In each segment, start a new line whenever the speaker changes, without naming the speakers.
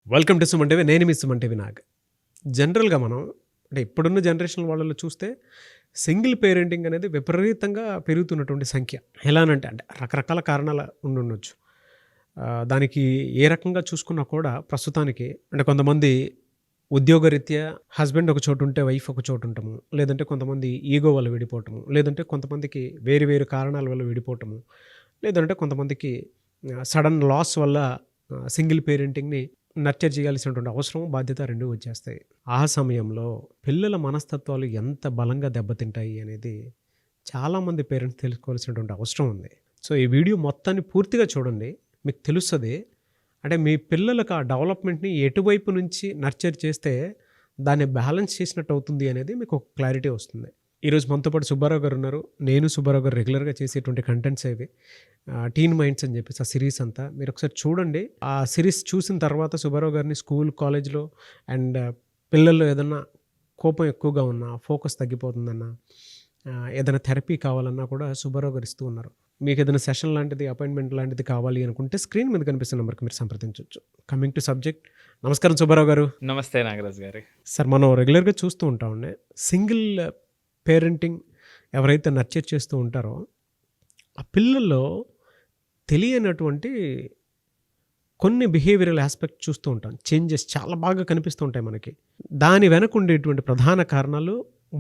Welcome to సుమంటివి. నేను మీ సుమంటివి నాగ్. జనరల్‌గా మనం అంటే ఇప్పుడున్న జనరేషన్ వాళ్ళలో చూస్తే సింగిల్ పేరెంటింగ్ అనేది విపరీతంగా పెరుగుతున్నటువంటి సంఖ్య. ఎలానంటే అంటే రకరకాల కారణాలు ఉండుండొచ్చు. దానికి ఏ రకంగా చూసుకున్నా కూడా ప్రస్తుతానికి అంటే కొంతమంది ఉద్యోగరీత్యా హస్బెండ్ ఒక చోట ఉంటే వైఫ్ ఒక చోట ఉండటము. లేదంటే కొంతమంది ఈగో వల్ల విడిపోవటము. లేదంటే కొంతమందికి వేరు వేరు కారణాల వల్ల విడిపోవటము. లేదంటే కొంతమందికి సడన్ లాస్ వల్ల సింగిల్ పేరెంటింగ్‌ని నర్చర్ చేయాల్సినటువంటి అవసరం, బాధ్యత 2 వచ్చేస్తాయి. ఆ సమయంలో పిల్లల మనస్తత్వాలు ఎంత బలంగా దెబ్బతింటాయి అనేది చాలామంది పేరెంట్స్ తెలుసుకోవాల్సినటువంటి అవసరం ఉంది. సో, ఈ వీడియో మొత్తాన్ని పూర్తిగా చూడండి. మీకు తెలుస్తది. అంటే మీ పిల్లలకు ఆ డెవలప్‌మెంట్‌ని ఎటువైపు నుంచి నర్చర్ చేస్తే దాన్ని బ్యాలెన్స్ చేసినట్టు అవుతుంది అనేది మీకు ఒక క్లారిటీ వస్తుంది. ఈరోజు మనతో పాటు సుబ్బారావు గారు ఉన్నారు. నేను సుబ్బారావు గారు రెగ్యులర్‌గా చేసేటువంటి కంటెంట్స్ ఇవి. టీన్ మైండ్స్ అని చెప్పేసి ఆ సిరీస్ అంతా మీరు ఒకసారి చూడండి. ఆ సిరీస్ చూసిన తర్వాత సుబ్బారావు గారిని స్కూల్, కాలేజ్‌లో అండ్ పిల్లల్లో ఏదన్నా కోపం ఎక్కువగా ఉన్నా, ఫోకస్ తగ్గిపోతుందన్నా, ఏదైనా థెరపీ కావాలన్నా కూడా సుబ్బారావు గారు ఇస్తూ ఉన్నారు. మీకు ఏదైనా సెషన్ లాంటిది, అపాయింట్మెంట్ లాంటిది కావాలి అనుకుంటే స్క్రీన్ మీద కనిపిస్తున్న నెంబర్‌కి మీరు సంప్రదించొచ్చు. Coming to subject. నమస్కారం సుబ్బారావు గారు.
నమస్తే నాగరాజు గారు.
సార్, మనం రెగ్యులర్‌గా చూస్తూ ఉంటామండి. సింగిల్ పేరెంటింగ్ ఎవరైతే నర్చర్ చేస్తూ ఉంటారో ఆ పిల్లల్లో తెలియనటువంటి కొన్ని బిహేవియరల్ ఆస్పెక్ట్ చూస్తూ ఉంటాం. చేంజెస్ చాలా బాగా కనిపిస్తూ ఉంటాయి మనకి. దాని వెనక ఉండేటువంటి ప్రధాన కారణాలు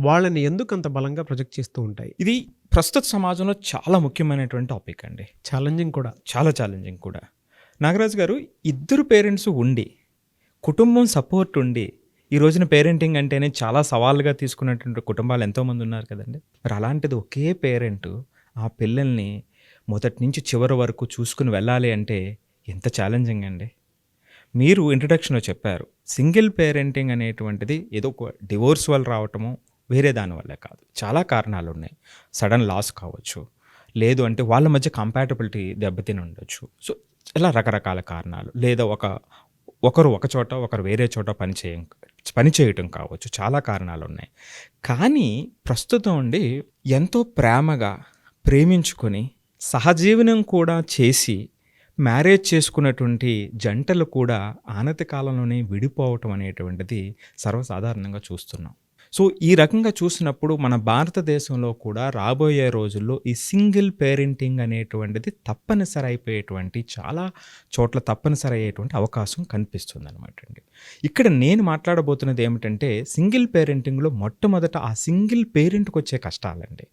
వాళ్ళని ఎందుకు అంత బలంగా ప్రొజెక్ట్ చేస్తూ ఉంటాయి.
ఇది ప్రస్తుత సమాజంలో చాలా ముఖ్యమైనటువంటి టాపిక్ అండి.
ఛాలెంజింగ్ కూడా.
చాలా ఛాలెంజింగ్ కూడా. నాగరాజు గారు, ఇద్దరు పేరెంట్స్ ఉండి, కుటుంబం సపోర్ట్ ఉండి, ఈ రోజున పేరెంటింగ్ అంటేనే చాలా సవాలుగా తీసుకున్నటువంటి కుటుంబాలు ఎంతోమంది ఉన్నారు కదండి. మరి అలాంటిది ఒకే పేరెంట్ ఆ పిల్లల్ని మొదటి నుంచి చివరి వరకు చూసుకుని వెళ్ళాలి అంటే ఎంత ఛాలెంజింగ్ అండి. మీరు ఇంట్రడక్షన్లో చెప్పారు, సింగిల్ పేరెంటింగ్ అనేటువంటిది ఏదో ఒక డివోర్స్ వల్ల రావటము, వేరే దానివల్లే కాదు. చాలా కారణాలు ఉన్నాయి. సడన్ లాస్ కావచ్చు, లేదు అంటే వాళ్ళ మధ్య కంపాటబిలిటీ దెబ్బతిని ఉండొచ్చు. సో ఇలా రకరకాల కారణాలు, లేదా ఒకరు ఒక చోట ఒకరు వేరే చోట పని చేయటం కావచ్చు. చాలా కారణాలు ఉన్నాయి. కానీ ప్రస్తుతం ఉండి ఎంతో ప్రేమగా ప్రేమించుకొని సహజీవనం కూడా చేసి మ్యారేజ్ చేసుకున్నటువంటి జంటలు కూడా ఆనతి కాలంలోనే విడిపోవటం అనేటువంటిది సర్వసాధారణంగా చూస్తున్నాం. సో ఈ రకంగా చూసినప్పుడు మన భారతదేశంలో కూడా రాబోయే రోజుల్లో ఈ సింగిల్ పేరెంటింగ్ అనేటువంటిది తప్పనిసరి అయిపోయేటువంటి, చాలా చోట్ల తప్పనిసరి అయ్యేటువంటి అవకాశం కనిపిస్తుంది అనమాట అండి. ఇక్కడ నేను మాట్లాడబోతున్నది ఏమిటంటే, సింగిల్ పేరెంటింగ్లో మొట్టమొదట ఆ సింగిల్ పేరెంట్కి వచ్చే కష్టాలండి.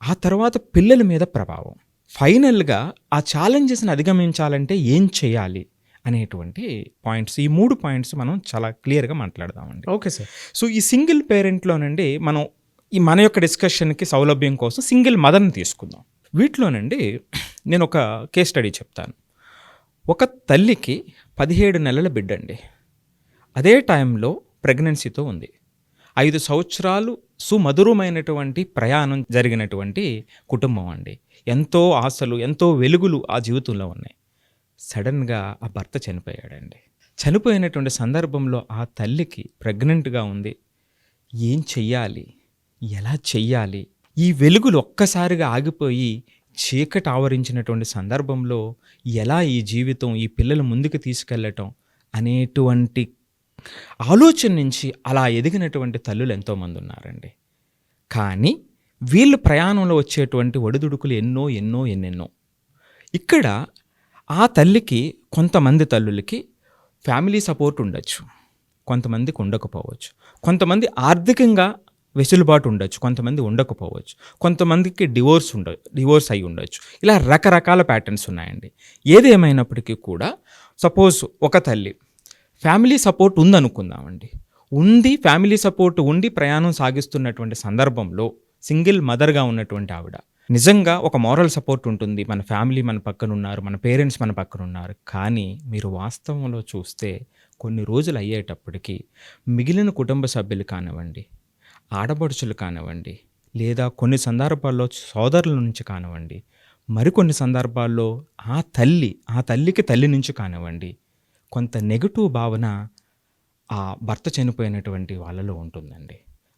ఆ తర్వాత పిల్లల మీద ప్రభావం, ఫైనల్గా ఆ ఛాలెంజెస్ని అధిగమించాలంటే ఏం చేయాలి అనేటువంటి పాయింట్స్, ఈ 3 పాయింట్స్ మనం చాలా క్లియర్గా మాట్లాడదామండి.
Okay sir.
సో ఈ సింగిల్ పేరెంట్లోనండి మనం మన యొక్క డిస్కషన్కి సౌలభ్యం కోసం సింగిల్ మదర్ని తీసుకుందాం. వీటిలోనండి నేను ఒక కేస్ స్టడీ చెప్తాను. ఒక తల్లికి 17 నెలల బిడ్డ అండి. అదే టైంలో ప్రెగ్నెన్సీతో ఉంది. 5 సంవత్సరాలు సుమధురమైనటువంటి ప్రయాణం జరిగినటువంటి కుటుంబం అండి. ఎంతో ఆశలు, ఎంతో వెలుగులు ఆ జీవితంలో ఉన్నాయి. సడన్గా ఆ భర్త చనిపోయాడండి. చనిపోయినటువంటి సందర్భంలో ఆ తల్లికి ప్రెగ్నెంట్గా ఉంది. ఏం చెయ్యాలి, ఎలా చెయ్యాలి, ఈ వెలుగులు ఒక్కసారిగా ఆగిపోయి చీకటి ఆవరించినటువంటి సందర్భంలో ఎలా ఈ జీవితం, ఈ పిల్లలు ముందుకు తీసుకెళ్ళటం అనేటువంటి ఆలోచన నుంచి అలా ఎదిగినటువంటి తల్లులు ఎంతోమంది ఉన్నారండి. కానీ వీళ్ళు ప్రయాణంలో వచ్చేటువంటి ఒడిదుడుకులు ఎన్నెన్నో. ఇక్కడ ఆ తల్లికి, కొంతమంది తల్లులకి ఫ్యామిలీ సపోర్ట్ ఉండొచ్చు, కొంతమందికి ఉండకపోవచ్చు. కొంతమంది ఆర్థికంగా వెసులుబాటు ఉండొచ్చు, కొంతమంది ఉండకపోవచ్చు. కొంతమందికి డివోర్స్ అయి ఉండొచ్చు. ఇలా రకరకాల ప్యాటర్న్స్ ఉన్నాయండి. ఏది ఏమైనప్పటికీ కూడా సపోజ్ ఒక తల్లి ఫ్యామిలీ సపోర్ట్ ఉందనుకుందామండి. ఫ్యామిలీ సపోర్ట్ ఉండి ప్రయాణం సాగిస్తున్నటువంటి సందర్భంలో సింగిల్ మదర్గా ఉన్నటువంటి ఆవిడ నిజంగా ఒక మోరల్ సపోర్ట్ ఉంటుంది. మన ఫ్యామిలీ మన పక్కన ఉన్నారు, మన పేరెంట్స్ మన పక్కన ఉన్నారు. కానీ మీరు వాస్తవంలో చూస్తే కొన్ని రోజులు అయ్యేటప్పటికీ మిగిలిన కుటుంబ సభ్యులు కానివ్వండి, ఆడపడుచులు కానివ్వండి, లేదా కొన్ని సందర్భాల్లో సోదరుల నుంచి కానివ్వండి, మరికొన్ని సందర్భాల్లో ఆ తల్లికి తల్లి నుంచి కానివ్వండి, కొంత నెగటివ్ భావన ఆ భర్త చనిపోయినటువంటి వాళ్ళలో ఉంటుందండి.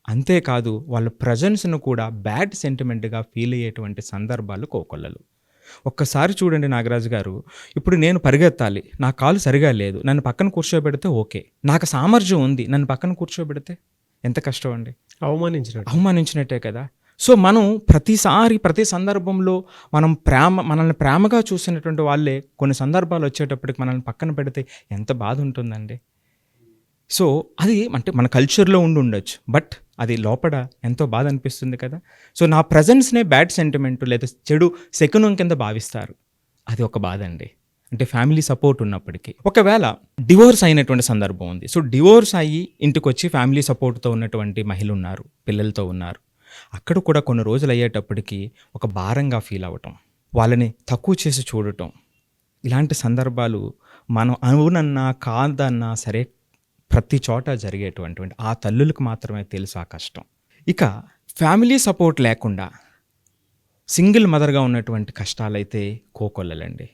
అంతేకాదు వాళ్ళ ప్రజెన్స్ను కూడా బ్యాడ్ సెంటిమెంట్గా ఫీల్ అయ్యేటువంటి సందర్భాలు కోకొల్లలు. ఒక్కసారి చూడండి నాగరాజు గారు, ఇప్పుడు నేను పరిగెత్తాలి, నా కాలు సరిగా లేదు, నన్ను పక్కన కూర్చోబెడితే ఓకే. నాకు సామర్థ్యం ఉంది, నన్ను పక్కన కూర్చోబెడితే ఎంత కష్టం అండి. అవమానించినట్టే కదా. సో మనం ప్రతిసారి ప్రతి సందర్భంలో మనల్ని ప్రేమగా చూసినటువంటి వాళ్ళే కొన్ని సందర్భాలు వచ్చేటప్పటికి మనల్ని పక్కన పెడితే ఎంత బాధ ఉంటుందండి. సో అది అంటే మన కల్చర్లో ఉండొచ్చు, బట్ అది లోపల ఎంతో బాధ అనిపిస్తుంది కదా. సో నా ప్రజెన్స్నే బ్యాడ్ సెంటిమెంట్ లేదా చెడు శకునం కింద భావిస్తారు. అది ఒక బాధ అండి. అంటే ఫ్యామిలీ సపోర్ట్ ఉన్నప్పటికీ ఒకవేళ డివోర్స్ అయినటువంటి సందర్భం ఉంది. సో డివోర్స్ అయ్యి ఇంటికి వచ్చి ఫ్యామిలీ సపోర్ట్తో ఉన్నటువంటి మహిళలు ఉన్నారు, పిల్లలతో ఉన్నారు. అక్కడ కూడా కొన్ని రోజులు అయ్యేటప్పటికి ఒక భారంగా ఫీల్ అవ్వటం, వాళ్ళని తక్కువ చేసి చూడటం, ఇలాంటి సందర్భాలు మనం అవునన్నా కాదన్నా సరే ప్రతి చోట జరిగేటువంటి ఆ తల్లులకు మాత్రమే తెలుసు ఆ కష్టం. ఇక ఫ్యామిలీ సపోర్ట్ లేకుండా సింగిల్ మదర్గా ఉన్నటువంటి కష్టాలైతే కోకొల్లలండి.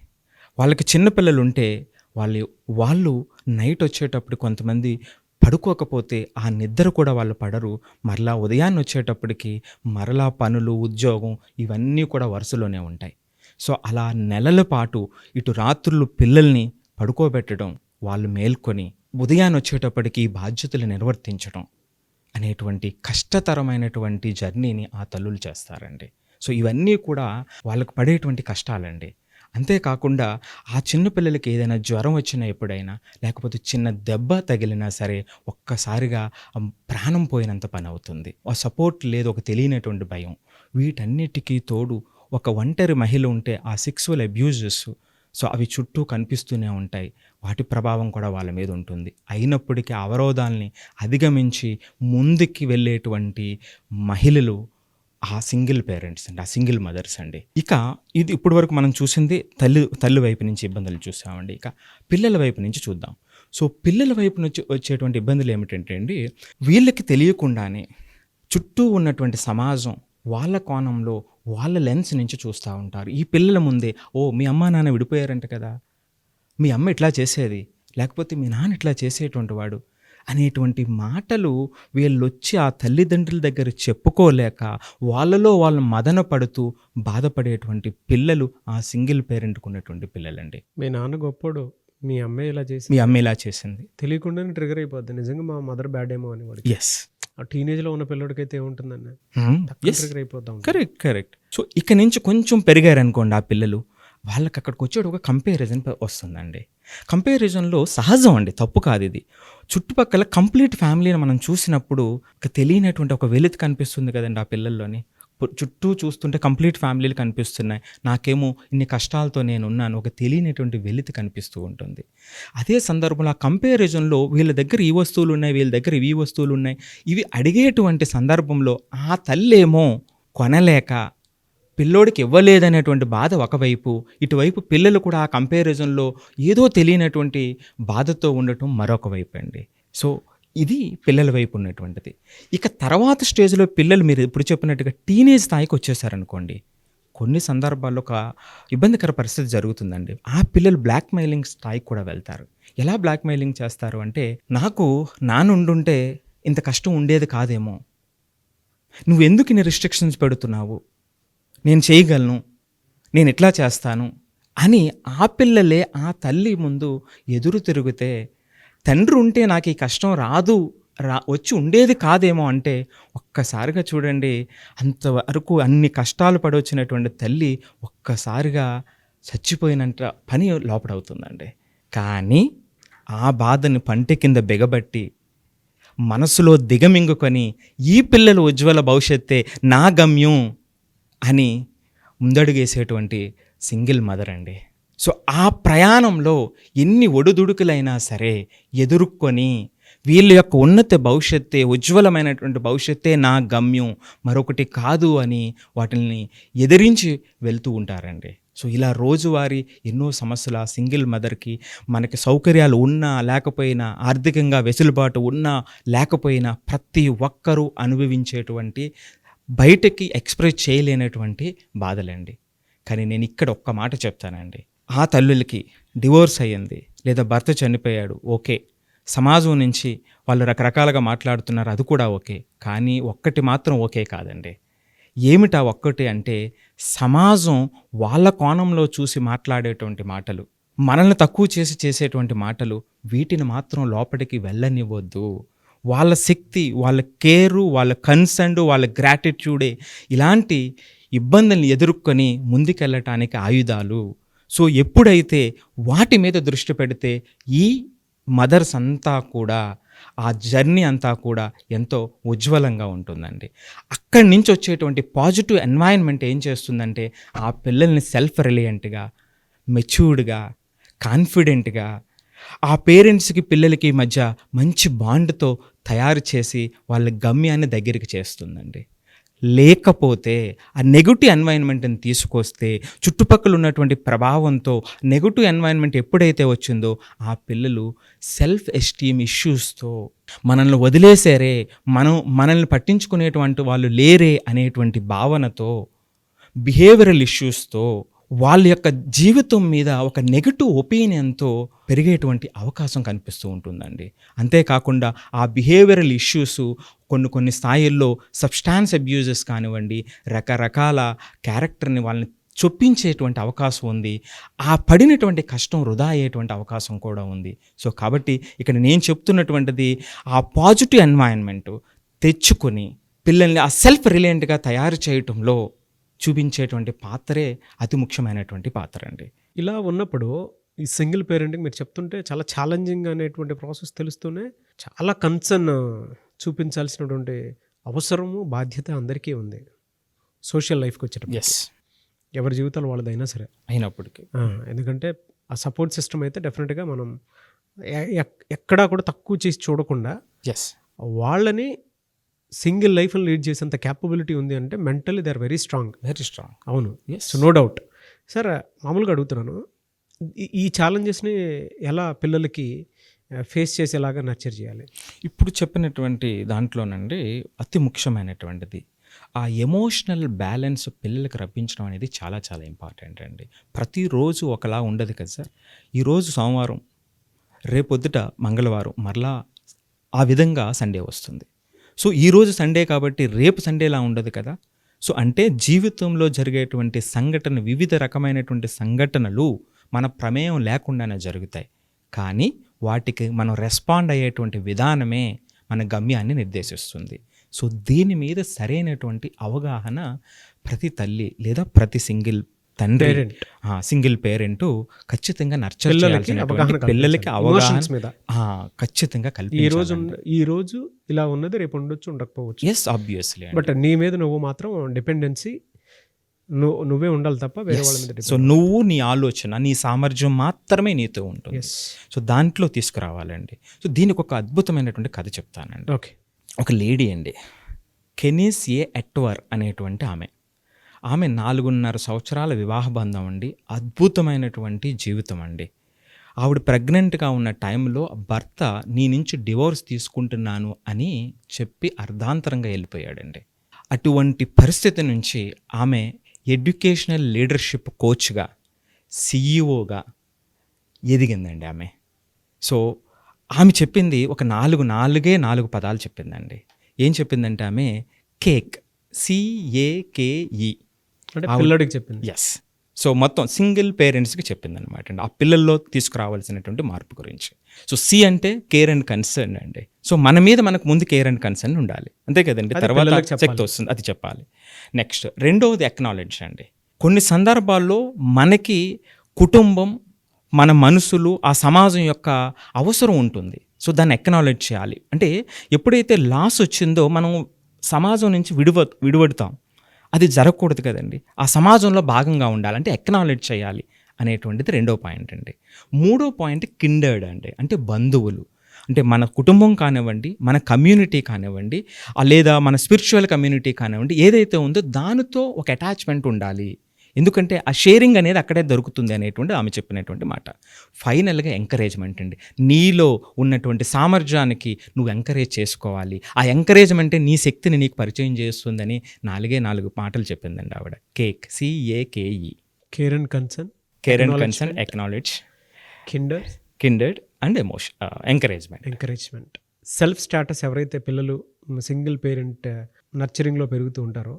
వాళ్ళకి చిన్నపిల్లలు ఉంటే వాళ్ళు నైట్ వచ్చేటప్పుడు కొంతమంది పడుకోకపోతే ఆ నిద్ర కూడా వాళ్ళు పడరు. మరలా ఉదయాన్నే వచ్చేటప్పటికి మరలా పనులు, ఉద్యోగం ఇవన్నీ కూడా వరుసలోనే ఉంటాయి. సో అలా నెలల పాటు ఇటు రాత్రులు పిల్లల్ని పడుకోబెట్టడం, వాళ్ళు మేల్కొని ఉదయాన్నే వచ్చేటప్పటికి బాధ్యతలు నిర్వర్తించడం అనేటువంటి కష్టతరమైనటువంటి జర్నీని ఆ తల్లులు చేస్తారండి. సో ఇవన్నీ కూడా వాళ్ళకు పడేటువంటి కష్టాలండి. అంతేకాకుండా ఆ చిన్నపిల్లలకి ఏదైనా జ్వరం వచ్చినా ఎప్పుడైనా, లేకపోతే చిన్న దెబ్బ తగిలినా సరే ఒక్కసారిగా ప్రాణం పోయినంత పని అవుతుంది. ఆ సపోర్ట్ లేదు, ఒక తెలియనటువంటి భయం. వీటన్నిటికీ తోడు ఒక ఒంటరి మహిళ ఉంటే ఆ సెక్సువల్ అబ్యూజెస్, సో అవి చుట్టూ కనిపిస్తూనే ఉంటాయి. వాటి ప్రభావం కూడా వాళ్ళ మీద ఉంటుంది. అయినప్పటికీ అవరోధాలని అధిగమించి ముందుకి వెళ్ళేటువంటి మహిళలు ఆ సింగిల్ పేరెంట్స్ అండి, ఆ సింగిల్ మదర్స్ అండి. ఇక ఇది ఇప్పటి వరకు మనం చూసింది తల్లి వైపు నుంచి ఇబ్బందులు చూసామండి. ఇక పిల్లల వైపు నుంచి చూద్దాం. సో పిల్లల వైపు నుంచి వచ్చేటువంటి ఇబ్బందులు ఏమిటంటే అండి, వీళ్ళకి తెలియకుండానే చుట్టూ ఉన్నటువంటి సమాజం వాళ్ళ కోణంలో వాళ్ళ లెన్స్ నుంచి చూస్తూ ఉంటారు. ఈ పిల్లల ముందే, ఓ మీ అమ్మ నాన్న విడిపోయారంట కదా, మీ అమ్మ ఇట్లా చేసేది, లేకపోతే మీ నాన్న ఇట్లా చేసేటువంటి వాడు అనేటువంటి మాటలు వీళ్ళొచ్చి ఆ తల్లిదండ్రుల దగ్గర చెప్పుకోలేక వాళ్ళలో వాళ్ళు మదన పడుతూ బాధపడేటువంటి పిల్లలు ఆ సింగిల్ పేరెంట్కి ఉన్నటువంటి పిల్లలండి.
మీ నాన్న గొప్పోడు, మీ అమ్మాయి ఇలా చేసింది తెలియకుండానే ట్రిగర్ అయిపోద్ది. నిజంగా మా మదర్ బ్యాడ్ ఏమో అని వాడికి.
ఎస్,
ఆ టీనేజ్లో ఉన్న పిల్లడికైతే ఏముంటుందండి, ట్రిగర్ అయిపోతాం.
కరెక్ట్. సో ఇక నుంచి కొంచెం పెరిగారనుకోండి ఆ పిల్లలు, వాళ్ళకి అక్కడికి వచ్చేటి ఒక కంపారిజన్ వస్తుందండి. కంపారిజన్లో సహజం అండి, తప్పు కాదు ఇది. చుట్టుపక్కల కంప్లీట్ ఫ్యామిలీని మనం చూసినప్పుడు ఒక తెలియనటువంటి ఒక వెలితి కనిపిస్తుంది కదండి ఆ పిల్లల్లోని. చుట్టూ చూస్తుంటే కంప్లీట్ ఫ్యామిలీలు కనిపిస్తున్నాయి, నాకేమో ఇన్ని కష్టాలతో నేను ఉన్నాను, ఒక తెలియనటువంటి వెలితి కనిపిస్తూ ఉంటుంది. అదే సందర్భంలో ఆ కంపారిజన్లో వీళ్ళ దగ్గర ఈ వస్తువులు ఉన్నాయి, వీళ్ళ దగ్గర ఈ వస్తువులు ఉన్నాయి, ఇవి అడిగేటువంటి సందర్భంలో ఆ తల్లేమో కొనలేక పిల్లోడికి ఇవ్వలేదనేటువంటి బాధ ఒకవైపు, ఇటువైపు పిల్లలు కూడా ఆ కంపారిజన్లో ఏదో తెలియనటువంటి బాధతో ఉండటం మరొక వైపు అండి. సో ఇది పిల్లల వైపు ఉన్నటువంటిది. ఇక తర్వాత స్టేజ్లో పిల్లలు మీరు ఇప్పుడు చెప్పినట్టుగా టీనేజ్ స్థాయికి వచ్చేసారనుకోండి, కొన్ని సందర్భాల్లో ఒక ఇబ్బందికర పరిస్థితి జరుగుతుందండి. ఆ పిల్లలు బ్లాక్మెయిలింగ్ స్థాయికి కూడా వెళ్తారు. ఎలా బ్లాక్మెయిలింగ్ చేస్తారు అంటే, నాకు నాన్న ఉండుంటే ఇంత కష్టం ఉండేది కాదేమో, నువ్వెందుకు ఇన్ని రిస్ట్రిక్షన్స్ పెడుతున్నావు, నేను చేయగలను, నేను ఎట్లా చేస్తాను అని ఆ పిల్లలే ఆ తల్లి ముందు ఎదురు తిరిగితే, తండ్రి ఉంటే నాకు ఈ కష్టం వచ్చి ఉండేది కాదేమో అంటే, ఒక్కసారిగా చూడండి అంతవరకు అన్ని కష్టాలు పడొచ్చినటువంటి తల్లి ఒక్కసారిగా చచ్చిపోయినంత పని లోపడవుతుందండి. కానీ ఆ బాధని పంటి కింద బిగబట్టి మనసులో దిగమింగుకొని ఈ పిల్లల ఉజ్వల భవిష్యత్తే నా గమ్యం అని ముందడుగేసేటువంటి సింగిల్ మదర్ అండి. సో ఆ ప్రయాణంలో ఎన్ని ఒడుదుడుకులైనా సరే ఎదుర్కొని వీళ్ళ యొక్క ఉన్నత భవిష్యత్తే, ఉజ్వలమైనటువంటి భవిష్యత్తే నా గమ్యం, మరొకటి కాదు అని వాటిని ఎదిరించి వెళ్తూ ఉంటారండి. సో ఇలా రోజువారీ ఎన్నో సమస్యలు ఆ సింగిల్ మదర్కి, మనకి సౌకర్యాలు ఉన్నా లేకపోయినా, ఆర్థికంగా వెసులుబాటు ఉన్నా లేకపోయినా ప్రతి ఒక్కరూ అనుభవించేటువంటి, బయటకి ఎక్స్ప్రెస్ చేయలేనటువంటి బాధలండి. కానీ నేను ఇక్కడ ఒక్క మాట చెప్తానండి, ఆ తల్లులకి డివోర్స్ అయ్యింది లేదా భర్త చనిపోయాడు, ఓకే, సమాజం నుంచి వాళ్ళు రకరకాలుగా మాట్లాడుతున్నారు, అది కూడా ఓకే. కానీ ఒక్కటి మాత్రం ఓకే కాదండి. ఏమిటా ఒక్కటి అంటే, సమాజం వాళ్ళ కోణంలో చూసి మాట్లాడేటువంటి మాటలు, మనల్ని తక్కువ చేసి చేసేటువంటి మాటలు, వీటిని మాత్రం లోపలికి వెళ్ళనివ్వద్దు. వాళ్ళ శక్తి, వాళ్ళ కేరు, వాళ్ళ కన్సర్న్, వాళ్ళ గ్రాటిట్యూడే ఇలాంటి ఇబ్బందుల్ని ఎదుర్కొని ముందుకెళ్ళటానికి ఆయుధాలు. సో ఎప్పుడైతే వాటి మీద దృష్టి పెడితే ఈ మదర్స్ అంతా కూడా ఆ జర్నీ అంతా కూడా ఎంతో ఉజ్వలంగా ఉంటుందండి. అక్కడి నుంచి వచ్చేటువంటి పాజిటివ్ ఎన్వైరన్మెంట్ ఏం చేస్తుందంటే ఆ పిల్లల్ని సెల్ఫ్ రిలయంట్గా, మెచ్యూర్డ్గా, కాన్ఫిడెంట్గా, ఆ పేరెంట్స్కి పిల్లలకి మధ్య మంచి బాండ్తో తయారు చేసి వాళ్ళ గమ్యాన్ని దగ్గరికి చేస్తుందండి. లేకపోతే ఆ నెగటివ్ ఎన్వైరన్మెంట్ని తీసుకొస్తే, చుట్టుపక్కల ఉన్నటువంటి ప్రభావంతో నెగటివ్ ఎన్వైరన్మెంట్ ఎప్పుడైతే వచ్చిందో ఆ పిల్లలు సెల్ఫ్ ఎస్టీమ్ ఇష్యూస్తో, మనల్ని వదిలేసారే, మనల్ని పట్టించుకునేటువంటి వాళ్ళు లేరే అనేటువంటి భావనతో, బిహేవియరల్ ఇష్యూస్తో, వాళ్ళ యొక్క జీవితం మీద ఒక నెగటివ్ ఒపీనియన్తో పెరిగేటువంటి అవకాశం కనిపిస్తూ ఉంటుందండి. అంతేకాకుండా ఆ బిహేవియరల్ ఇష్యూస్ కొన్ని స్థాయిల్లో సబ్స్టాన్స్ అబ్యూజెస్ కానివ్వండి, రకరకాల క్యారెక్టర్ని వాళ్ళని చొప్పించేటువంటి అవకాశం ఉంది. ఆ పడినటువంటి కష్టం వృధా అయ్యేటువంటి అవకాశం కూడా ఉంది. సో కాబట్టి ఇక్కడ నేను చెప్తున్నటువంటిది ఆ పాజిటివ్ ఎన్వైరన్మెంట్ తెచ్చుకొని పిల్లల్ని ఆ సెల్ఫ్ రిలయంట్గా తయారు చేయటంలో చూపించేటువంటి పాత్రే అతి ముఖ్యమైనటువంటి పాత్ర అండి.
ఇలా ఉన్నప్పుడు ఈ సింగిల్ పేరెంటింగ్ మీరు చెప్తుంటే చాలా ఛాలెంజింగ్ అనేటువంటి ప్రాసెస్ తెలుస్తూనే చాలా కన్సర్న్ చూపించాల్సినటువంటి అవసరము, బాధ్యత అందరికీ ఉంది సోషల్ లైఫ్కి వచ్చేటప్పుడు. ఎవరి జీవితాలు వాళ్ళదైనా సరే
అయినప్పటికీ
ఎందుకంటే ఆ సపోర్ట్ సిస్టమ్ అయితే డెఫినెట్గా మనం ఎక్కడా కూడా తక్కువ చేసి చూడకుండా వాళ్ళని సింగిల్ లైఫ్ని లీడ్ చేసేంత క్యాపబిలిటీ ఉంది అంటే mentally they are very strong. అవును, సో నో డౌట్. సార్ మామూలుగా అడుగుతున్నాను, ఈ ఛాలెంజెస్ని ఎలా పిల్లలకి ఫేస్ చేసేలాగా నర్చర్ చేయాలి?
ఇప్పుడు చెప్పినటువంటి దాంట్లోనండి అతి ముఖ్యమైనటువంటిది ఆ ఎమోషనల్ బ్యాలెన్స్ పిల్లలకి రప్పించడం అనేది చాలా చాలా ఇంపార్టెంట్ అండి. ప్రతిరోజు ఒకలా ఉండదు కదా సార్. ఈరోజు సోమవారం, రేపొద్దుట మంగళవారం, మరలా ఆ విధంగా సండే వస్తుంది. సో ఈరోజు సండే కాబట్టి రేపు సండేలా ఉండదు కదా. సో అంటే జీవితంలో జరిగేటువంటి సంఘటన, వివిధ రకమైనటువంటి సంఘటనలు మన ప్రమేయం లేకుండానే జరుగుతాయి. కానీ వాటికి మనం రెస్పాండ్ అయ్యేటువంటి విధానమే మన గమ్యాన్ని నిర్దేశిస్తుంది. సో దీని మీద సరైనటువంటి అవగాహన ప్రతి తల్లి లేదా ప్రతి సింగిల్ తండ్రి, సింగిల్ పేరెంట్ ఖచ్చితంగా నర్చర్ చేయాల్సినటువంటి పిల్లలకి అవగాహన ఖచ్చితంగా కల్పించాలి.
ఈ రోజు ఇలా ఉన్నది రేపు ఉండొచ్చు, ఉండకపోవచ్చు.
ఆబ్వియస్లీ.
బట్ నీ మీద నువ్వు మాత్రం డిపెండెన్సీ నువ్వే ఉండాలి తప్ప వేరే వాళ్ళ మీద.
సో నువ్వు, నీ ఆలోచన, నీ సామర్థ్యం మాత్రమే నీతో ఉంటుంది. సో దాంట్లో తీసుకురావాలండి. సో దీనికి ఒక అద్భుతమైనటువంటి కథ చెప్తానండి.
ఓకే.
ఒక లేడీ అండి, కెనిస్ ఏ ఎట్వర్ అనేటువంటి ఆమె 4.5 సంవత్సరాల వివాహ బంధం అండి. అద్భుతమైనటువంటి జీవితం అండి. ఆవిడ ప్రెగ్నెంట్గా ఉన్న టైంలో భర్త నీ నుంచి డివోర్స్ తీసుకుంటున్నాను అని చెప్పి అర్ధాంతరంగా వెళ్ళిపోయాడండి. అటువంటి పరిస్థితి నుంచి ఆమె ఎడ్యుకేషనల్ లీడర్షిప్ కోచ్గా, సిఈఓగా ఎదిగిందండి ఆమె. సో ఆమె చెప్పింది ఒక 4 పదాలు చెప్పిందండి. ఏం చెప్పిందంటే ఆమె కేక్, CAKE
పిల్లడికి చెప్పింది.
సో మొత్తం సింగిల్ పేరెంట్స్కి చెప్పింది అనమాట అండి, ఆ పిల్లల్లో తీసుకురావాల్సినటువంటి మార్పు గురించి. సో సి అంటే కేర్ అండ్ కన్సర్న్ అండి. సో మన మీద మనకు ముందు కేర్ అండ్ కన్సర్న్ ఉండాలి, అంతే కదండి. తర్వాత శక్తి వస్తుంది, అది చెప్పాలి. నెక్స్ట్ రెండవది ఎక్నాలెడ్జ్ అండి. కొన్ని సందర్భాల్లో మనకి కుటుంబం, మన మనసులు, ఆ సమాజం యొక్క అవసరం ఉంటుంది. సో దాన్ని ఎక్నాలెడ్జ్ చేయాలి. అంటే ఎప్పుడైతే లాస్ వచ్చిందో మనం సమాజం నుంచి విడివడతాం. అది జరగకూడదు కదండి. ఆ సమాజంలో భాగంగా ఉండాలంటే ఎక్నాలెడ్జ్ చేయాలి అనేటువంటిది రెండో పాయింట్ అండి. మూడో పాయింట్ కిండర్డ్ అండి, అంటే బంధువులు. అంటే మన కుటుంబం కానివ్వండి, మన కమ్యూనిటీ కానివ్వండి, లేదా మన స్పిరిచువల్ కమ్యూనిటీ కానివ్వండి, ఏదైతే ఉందో దానితో ఒక అటాచ్మెంట్ ఉండాలి. ఎందుకంటే ఆ షేరింగ్ అనేది అక్కడే దొరుకుతుంది అనేటువంటి ఆమె చెప్పినటువంటి మాట. ఫైనల్గా ఎంకరేజ్మెంట్ అండి. నీలో ఉన్నటువంటి సామర్థ్యానికి నువ్వు ఎంకరేజ్ చేసుకోవాలి. ఆ ఎంకరేజ్మెంటే నీ శక్తిని నీకు పరిచయం చేస్తుందని 4 మాటలు చెప్పిందండి ఆవిడ. Cake, CAKE.
Care and concern,
acknowledge,
kindred
and encouragement.
Self status ఎవరైతే పిల్లలు సింగిల్ పేరెంట్ నర్చరింగ్లో పెరుగుతూ ఉంటారో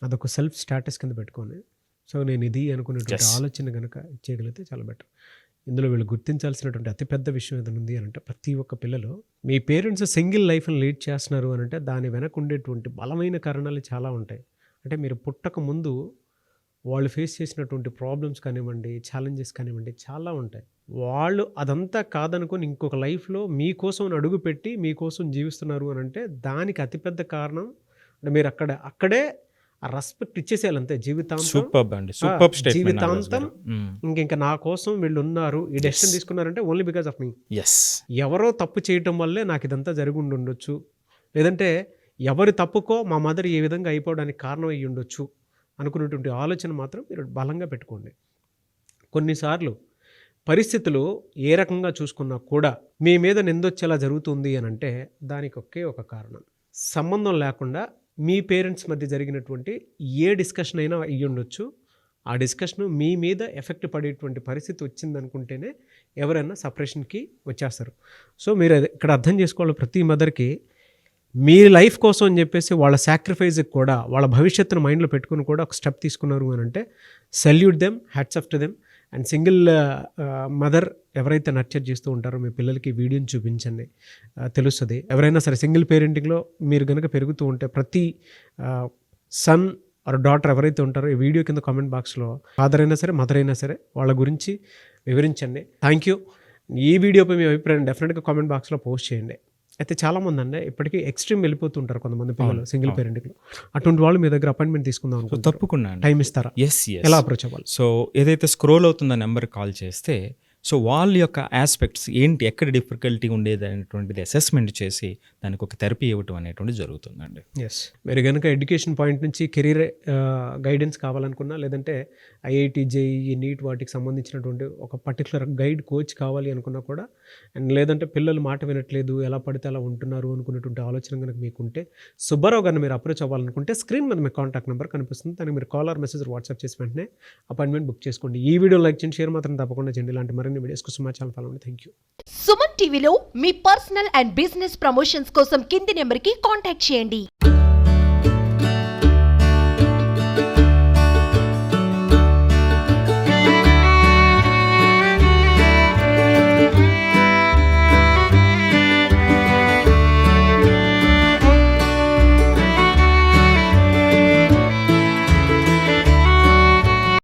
అదొక సెల్ఫ్ స్టాటస్ కింద పెట్టుకొని సో నేను ఇది అనుకునేటువంటి ఆలోచన కనుక చేయగలిగితే చాలా బెటర్. ఇందులో వీళ్ళు గుర్తించాల్సినటువంటి అతిపెద్ద విషయం ఏదైనా ఉంది అని అంటే, ప్రతి ఒక్క పిల్లలు మీ పేరెంట్స్ సింగిల్ లైఫ్ని లీడ్ చేస్తున్నారు అని అంటే దాని వెనక ఉండేటువంటి బలమైన కారణాలు చాలా ఉంటాయి. అంటే మీరు పుట్టక ముందు వాళ్ళు ఫేస్ చేసినటువంటి ప్రాబ్లమ్స్ కానివ్వండి, ఛాలెంజెస్ కానివ్వండి చాలా ఉంటాయి. వాళ్ళు అదంతా కాదనుకొని ఇంకొక లైఫ్లో మీకోసం అడుగుపెట్టి మీకోసం జీవిస్తున్నారు అని అంటే దానికి అతిపెద్ద కారణం అంటే మీరు అక్కడే ఆ రెస్పెక్ట్ ఇచ్చేసేయాలి అంతే జీవితాంతం.
సూపర్బ్ అండి, సూపర్బ్ స్టేట్మెంట్.
జీవితాంతం ఇంక నా కోసం వీళ్ళు ఉన్నారు, ఈ డెసిషన్ తీసుకున్నారంటే ఓన్లీ బికాస్ ఆఫ్ మీ. ఎవరో తప్పు చేయటం వల్లే నాకు ఇదంతా జరిగి ఉండొచ్చు, లేదంటే ఎవరి తప్పుకో మా మదర్ ఏ విధంగా అయిపోవడానికి కారణం అయ్యి ఉండొచ్చు అనుకునేటువంటి ఆలోచన మాత్రం మీరు బలంగా పెట్టుకోండి. కొన్నిసార్లు పరిస్థితులు ఏ రకంగా చూసుకున్నా కూడా మీ మీద నిందొచ్చేలా జరుగుతుంది అని అంటే దానికి ఒకే ఒక కారణం, సంబంధం లేకుండా మీ పేరెంట్స్ మధ్య జరిగినటువంటి ఏ డిస్కషన్ అయినా అయ్యి ఉండొచ్చు. ఆ డిస్కషన్ మీ మీద ఎఫెక్ట్ పడేటువంటి పరిస్థితి వచ్చిందనుకుంటేనే ఎవరైనా సపరేషన్కి వచ్చేస్తారు. సో మీరు ఇక్కడ అర్థం చేసుకోవాలి, ప్రతి మదర్కి మీ లైఫ్ కోసం అని చెప్పేసి వాళ్ళ సాక్రిఫైజ్కి కూడా వాళ్ళ భవిష్యత్తును మైండ్లో పెట్టుకుని కూడా ఒక స్టెప్ తీసుకున్నారు అని అంటే salute them, hats off to them. And single mother ఎవరైతే నర్చర్ చేస్తూ ఉంటారో మీ పిల్లలకి వీడియోని చూపించండి, తెలుస్తుంది. ఎవరైనా సరే సింగిల్ పేరెంటింగ్లో మీరు కనుక పెరుగుతూ ఉంటే ప్రతి సన్ ఆర్ డాటర్ ఎవరైతే ఉంటారో ఈ వీడియో కింద కామెంట్ బాక్స్లో ఫాదర్ అయినా సరే మదర్ అయినా సరే వాళ్ళ గురించి వివరించండి. Thank you. ఈ వీడియోపై మీ అభిప్రాయం డెఫినెట్గా కామెంట్ బాక్స్లో పోస్ట్ చేయండి. అయితే చాలామంది అండి ఇప్పటికీ ఎక్స్ట్రీమ్ వెళ్ళిపోతుంటారు కొంతమంది పిల్లలు సింగిల్ పేరెంటింగ్లో. అటువంటి వాళ్ళు మీ దగ్గర అపాయింట్మెంట్ తీసుకుందాం అనుకో,
తప్పకుండా
టైం ఇస్తారా? ఎలా అప్రోచ్ అవ్వాలి?
సో ఏదైతే స్క్రోల్ అవుతుందో నెంబర్ కాల్ చేస్తే సో వాళ్ళ యొక్క ఆస్పెక్ట్స్ ఏంటి, ఎక్కడ డిఫికల్టీ ఉండేది అనేటువంటిది అసెస్మెంట్ చేసి దానికి ఒక థెరపీ ఇవ్వటం అనేటువంటిది జరుగుతుందండి.
ఎస్, మీరు కనుక ఎడ్యుకేషన్ పాయింట్ నుంచి కెరీర్ గైడెన్స్ కావాలనుకున్నా, లేదంటే ఐఐటి, జేఈఈ, నీట్ వాటికి సంబంధించినటువంటి ఒక పర్టికులర్ గైడ్ కోచ్ కావాలి అనుకున్నా కూడా, అండ్ లేదంటే పిల్లలు మాట వినట్లేదు ఎలా పడితే అలా ఉంటున్నారు అనుకునేటువంటి ఆలోచన కనుక మీకుంటే సుబ్బారావు గారిని మీరు అప్రోచ్ అవ్వాలనుకుంటే స్క్రీన్ మీద మీ కాంటాక్ట్ నెంబర్ కనిపిస్తుంది, దానికి మీరు కాల్ ఆర్ మెసేజ్ వాట్సాప్ చేసి వెంటనే అపాయింట్మెంట్ బుక్ చేసుకోండి. ఈ వీడియో లైక్ చేయండి, షేర్ మాత్రం తప్పకుండా చేయండి. ఇలాంటి మరిన్ని వీడియోస్ కోసం మా ఛానల్ ఫాలో అవ్వండి. Thank you.
సుమన్ టీవీలో మీ పర్సనల్ అండ్ బిజినెస్ ప్రమోషన్స్ కోసం కింది నెంబర్కి కాంటాక్ట్ చేయండి.